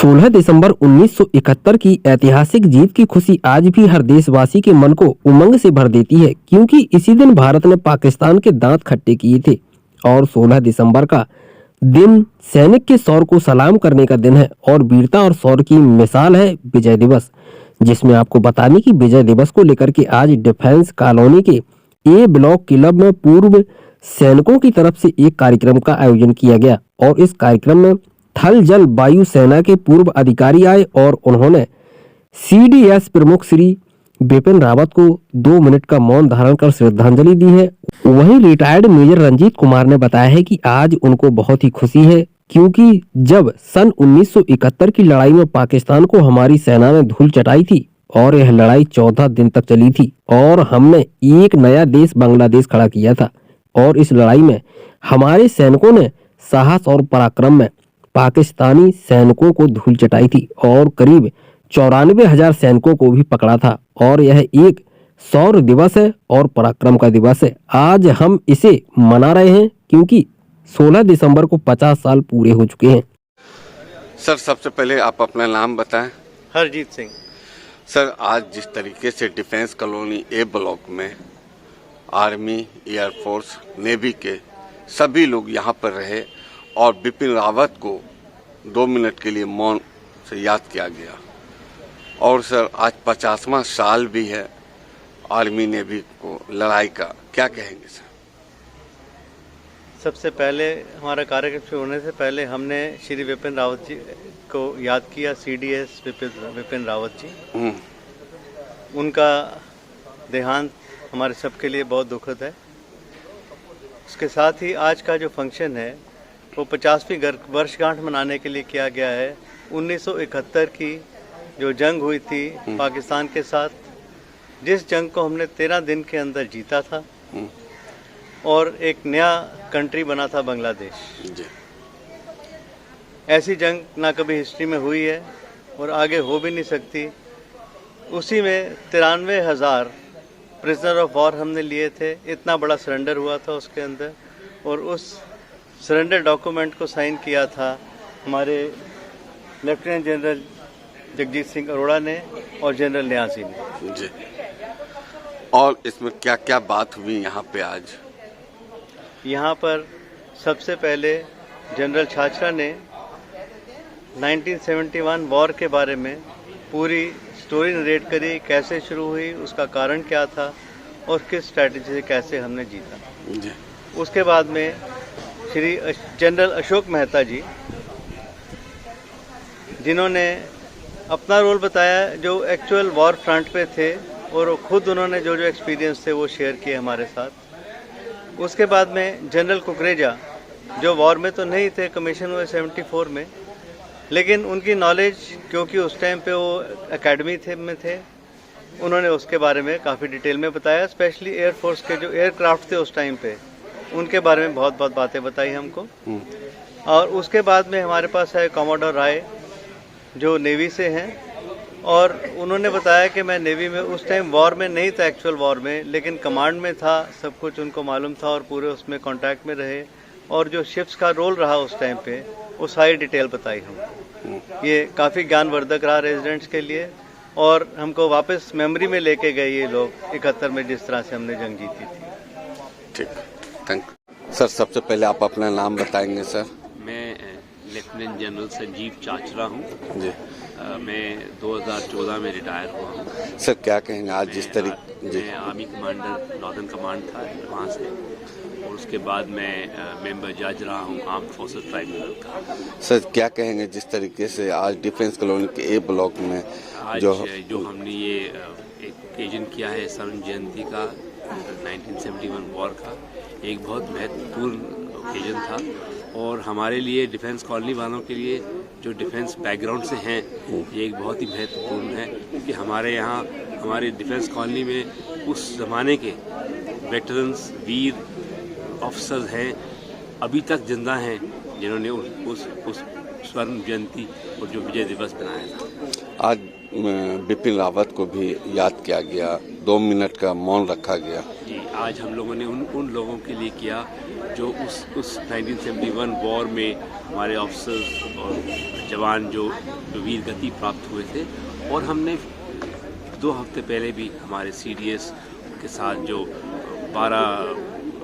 16 दिसंबर 1971 की ऐतिहासिक जीत की खुशी आज भी हर देशवासी के मन को उमंग से भर देती है, क्योंकि इसी दिन भारत ने पाकिस्तान के दांत खट्टे किए थे। और 16 दिसंबर का दिन सैनिक के शौर्य को सलाम करने का दिन है और वीरता और शौर्य की मिसाल है विजय दिवस, जिसमें आपको बताने की विजय दिवस को लेकर के आज डिफेंस कॉलोनी के ए ब्लॉक क्लब में पूर्व सैनिकों की तरफ से एक कार्यक्रम का आयोजन किया गया। और इस कार्यक्रम में थल जल वायु सेना के पूर्व अधिकारी आए और उन्होंने सीडीएस प्रमुख श्री बिपिन रावत को 2 मिनट का मौन धारण कर श्रद्धांजलि दी है। वहीं रिटायर्ड मेजर रंजीत कुमार ने बताया है कि आज उनको बहुत ही खुशी है, क्योंकि जब सन 1971 की लड़ाई में पाकिस्तान को हमारी सेना ने धूल चटाई थी और यह लड़ाई 14 दिन तक चली थी और हमने एक नया देश बांग्लादेश खड़ा किया था। और इस लड़ाई में हमारे सैनिकों ने साहस और पराक्रम में पाकिस्तानी सैनिकों को धूल चटाई थी और करीब 94,000 सैनिकों को भी पकड़ा था। और यह एक शौर्य दिवस है और पराक्रम का दिवस है। आज हम इसे मना रहे हैं क्योंकि 16 दिसंबर को 50 साल पूरे हो चुके हैं। सर, सबसे पहले आप अपना नाम बताएं। हरजीत सिंह। सर, आज जिस तरीके से डिफेंस कॉलोनी ए ब्लॉक में आर्मी, एयरफोर्स, नेवी के सभी लोग यहाँ पर रहे और बिपिन रावत को 2 मिनट के लिए मौन से याद किया गया। और सर, आज 50वां साल भी है आर्मी नेवी को लड़ाई का, क्या कहेंगे सर? सबसे पहले हमारा कार्यक्रम शुरू होने से पहले हमने श्री बिपिन रावत जी को याद किया, सीडीएस बिपिन रावत जी। उनका देहांत हमारे सबके लिए बहुत दुखद है। उसके साथ ही आज का जो फंक्शन है वो 50वीं वर्षगांठ मनाने के लिए किया गया है। 1971 की जो जंग हुई थी पाकिस्तान के साथ, जिस जंग को हमने 13 दिन के अंदर जीता था और एक नया कंट्री बना था बांग्लादेश। ऐसी जंग ना कभी हिस्ट्री में हुई है और आगे हो भी नहीं सकती। उसी में 93,000 प्रिजनर ऑफ वॉर हमने लिए थे। इतना बड़ा सरेंडर हुआ था उसके अंदर, और उस सरेंडर डॉक्यूमेंट को साइन किया था हमारे लेफ्टिनेंट जनरल जगजीत सिंह अरोड़ा ने और जनरल न्याजी ने जी। और इसमें क्या क्या बात हुई यहाँ पे आज? यहाँ पर सबसे पहले जनरल छाछरा ने 1971 वॉर के बारे में पूरी स्टोरी नरेट करी, कैसे शुरू हुई, उसका कारण क्या था और किस स्ट्रैटेजी से कैसे हमने जीता जी। उसके बाद में श्री जनरल अशोक मेहता जी, जिन्होंने अपना रोल बताया, जो एक्चुअल वॉर फ्रंट पे थे और खुद उन्होंने जो जो एक्सपीरियंस थे वो शेयर किए हमारे साथ। उसके बाद में जनरल कुकरेजा, जो वॉर में तो नहीं थे, कमीशन हुए 74 में, लेकिन उनकी नॉलेज, क्योंकि उस टाइम पे वो एकेडमी में थे, उन्होंने उसके बारे में काफ़ी डिटेल में बताया। स्पेशली एयरफोर्स के जो एयरक्राफ्ट थे उस टाइम पे, उनके बारे में बहुत बहुत बातें बताई हमको। और उसके बाद में हमारे पास है कॉमोडोर राय, जो नेवी से हैं, और उन्होंने बताया कि मैं नेवी में उस टाइम वॉर में नहीं था, एक्चुअल वॉर में, लेकिन कमांड में था, सब कुछ उनको मालूम था और पूरे उसमें कांटेक्ट में रहे, और जो शिप्स का रोल रहा उस टाइम पे वो सारी डिटेल बताई हमको। ये काफ़ी ज्ञानवर्धक रहा रेजिडेंट्स के लिए, और हमको वापस मेमोरी में लेके गए ये लोग 71 में जिस तरह से हमने जंग जीती थी। ठीक, थैंक यू। सर, सबसे पहले आप अपना नाम बताएंगे सर? मैं लेफ्टिनेंट जनरल संजीव चाचरा हूँ जी। मैं 2014 में रिटायर हुआ हूँ। सर, क्या कहेंगे आज जिस तरीके? मैं आर्मी कमांडर नॉर्दर्न कमांड था वहाँ से, और उसके बाद मैं मेंबर जज रहा हूँ आर्म्ड फोर्सेस ट्राइब्यूनल का। सर, क्या कहेंगे जिस तरीके से आज डिफेंस कॉलोनी के ए ब्लॉक में आज जो हमने ये एक ओकेजन किया है स्वर्ण जयंती का, 1971 वॉर का, एक बहुत महत्वपूर्ण ओकेजन था। और हमारे लिए डिफेंस कॉलोनी वालों के लिए, जो डिफेंस बैकग्राउंड से हैं, ये एक बहुत ही महत्वपूर्ण है, क्योंकि हमारे यहाँ हमारे डिफेंस कॉलोनी में उस ज़माने के वेटरन्स, वीर ऑफिसर्स हैं, अभी तक जिंदा हैं, जिन्होंने उस स्वर्ण जयंती और जो विजय दिवस बनाया था। आज बिपिन रावत को भी याद किया गया, 2 मिनट का मौन रखा गया जी। आज हम लोगों ने उन लोगों के लिए किया जो उस 1971 वॉर में हमारे ऑफिसर्स और जवान जो वीर गति प्राप्त हुए थे। और हमने 2 हफ्ते पहले भी हमारे CDS के साथ जो 12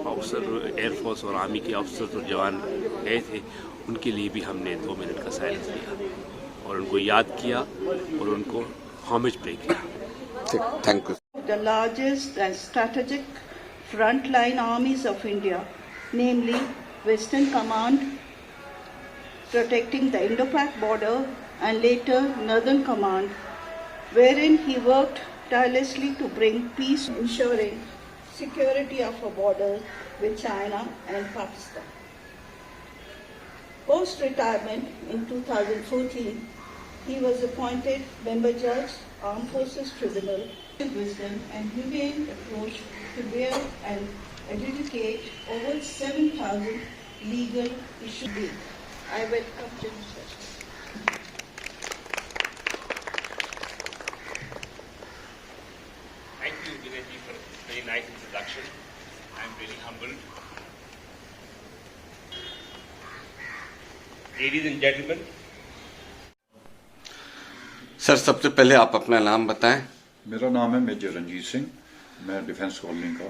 ऑफिसर एयरफोर्स और आर्मी के ऑफिसर और जवान गए थे, उनके लिए भी हमने 2 मिनट का साइलेंस लिया और उनको याद किया और उनको होमेज पे किया। Thank you. The largest and strategic frontline armies of India, namely Western Command, protecting the Indo-Pak border, and later Northern Command, wherein he worked tirelessly to bring peace, ensuring security of our border with China and Pakistan. Post-retirement in 2014, he was appointed member judge, Armed Forces Tribunal, with wisdom and humane approach to bear and adjudicate over 7,000 legal issues. I welcome Jim sir. Thank you, Vinay ji, for this very nice introduction. I am really humbled. Ladies and gentlemen, sir, सबसे पहले आप अपना नाम बताएं। मेरा नाम है major Ranjit Singh. मैं डिफेंस कॉलोनी का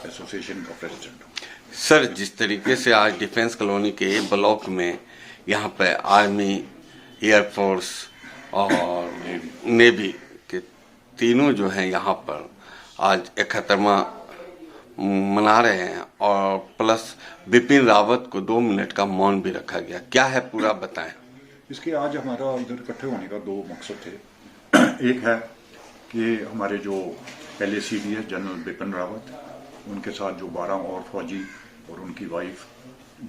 एसोसिएशन का प्रेसिडेंट हूँ। सर, जिस तरीके से आज डिफेंस कॉलोनी के ब्लॉक में यहाँ पे आर्मी, एयरफोर्स और नेवी के तीनों जो हैं यहाँ पर आज 71वां मना रहे हैं और प्लस बिपिन रावत को 2 मिनट का मौन भी रखा गया, क्या है पूरा बताएं। इसके आज हमारा इधर इकट्ठे होने का 2 मकसद थे। एक है कि हमारे जो पहले CDS जनरल बिपिन रावत, उनके साथ जो 12 और फौजी और उनकी वाइफ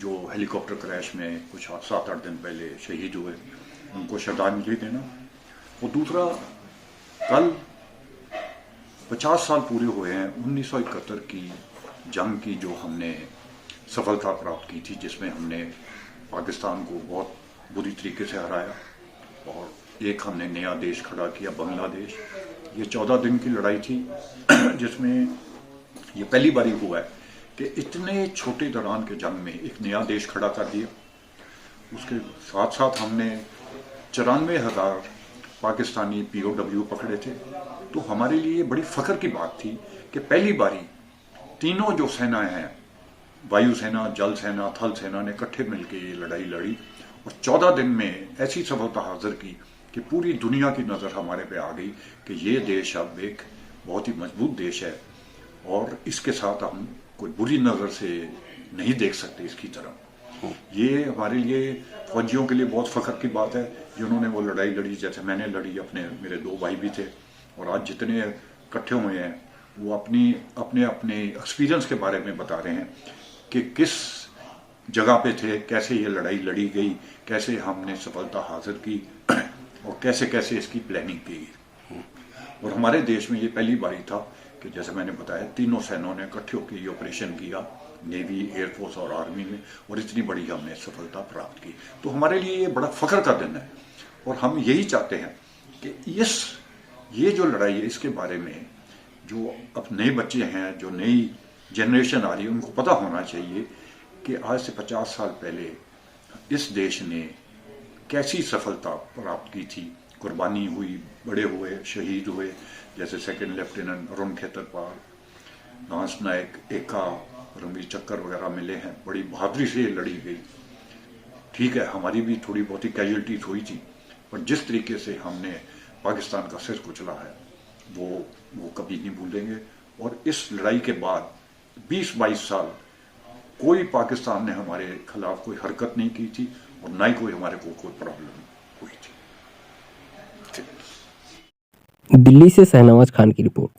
जो हेलीकॉप्टर क्रैश में कुछ 7-8 दिन पहले शहीद हुए, उनको श्रद्धांजलि देना। और दूसरा, कल 50 साल पूरे हुए हैं 1971 की जंग की, जो हमने सफलता प्राप्त की थी, जिसमें हमने पाकिस्तान को बहुत बुरी तरीके से हराया और एक हमने नया देश खड़ा किया, बांग्लादेश। ये 14 दिन की लड़ाई थी, जिसमें ये पहली बारी हुआ है कि इतने छोटे दौरान के जंग में एक नया देश खड़ा कर दिया। उसके साथ साथ हमने 94,000 पाकिस्तानी POW पकड़े थे। तो हमारे लिए बड़ी फख्र की बात थी कि पहली बारी तीनों जो सेनाएं हैं, वायुसेना, जल सेना, थल सेना ने इकट्ठे मिलकर ये लड़ाई लड़ी और 14 दिन में ऐसी सफलता हासिल की कि पूरी दुनिया की नज़र हमारे पे आ गई कि ये देश अब एक बहुत ही मजबूत देश है और इसके साथ हम कोई बुरी नज़र से नहीं देख सकते इसकी तरह। ये हमारे लिए, फौजियों के लिए बहुत फख्र की बात है जिन्होंने वो लड़ाई लड़ी, जैसे मैंने लड़ी। मेरे 2 भाई भी थे और आज जितने इकट्ठे हुए हैं वो अपने एक्सपीरियंस के बारे में बता रहे हैं कि किस जगह पे थे, कैसे ये लड़ाई लड़ी गई, कैसे हमने सफलता हासिल की और कैसे कैसे इसकी प्लानिंग की। और हमारे देश में ये पहली बारी था कि जैसे मैंने बताया, तीनों सेनाओं ने इकट्ठे होकर ये ऑपरेशन किया, नेवी, एयरफोर्स और आर्मी में, और इतनी बड़ी हमने सफलता प्राप्त की। तो हमारे लिए ये बड़ा फख्र का दिन है और हम यही चाहते हैं कि ये जो लड़ाई है, इसके बारे में जो अब नए बच्चे हैं, जो नई जनरेशन आ रही है, उनको पता होना चाहिए कि आज से 50 साल पहले इस देश ने कैसी सफलता प्राप्त की थी, कुर्बानी हुई, बड़े हुए, शहीद हुए, जैसे 2nd lieutenant Arun Khetarpal, lance Naik, Ekka, रणवीर चक्कर वगैरह मिले हैं। बड़ी बहादुरी से लड़ी गई। ठीक है, हमारी भी थोड़ी बहुत ही कैजुअलिटीज हुई थी, पर जिस तरीके से हमने पाकिस्तान का सिर कुचला है वो कभी नहीं भूलेंगे। और इस लड़ाई के बाद 20-22 साल कोई पाकिस्तान ने हमारे खिलाफ कोई हरकत नहीं की थी और ना ही कोई हमारे को कोई प्रॉब्लम हुई थी। दिल्ली से शहनवाज खान की रिपोर्ट।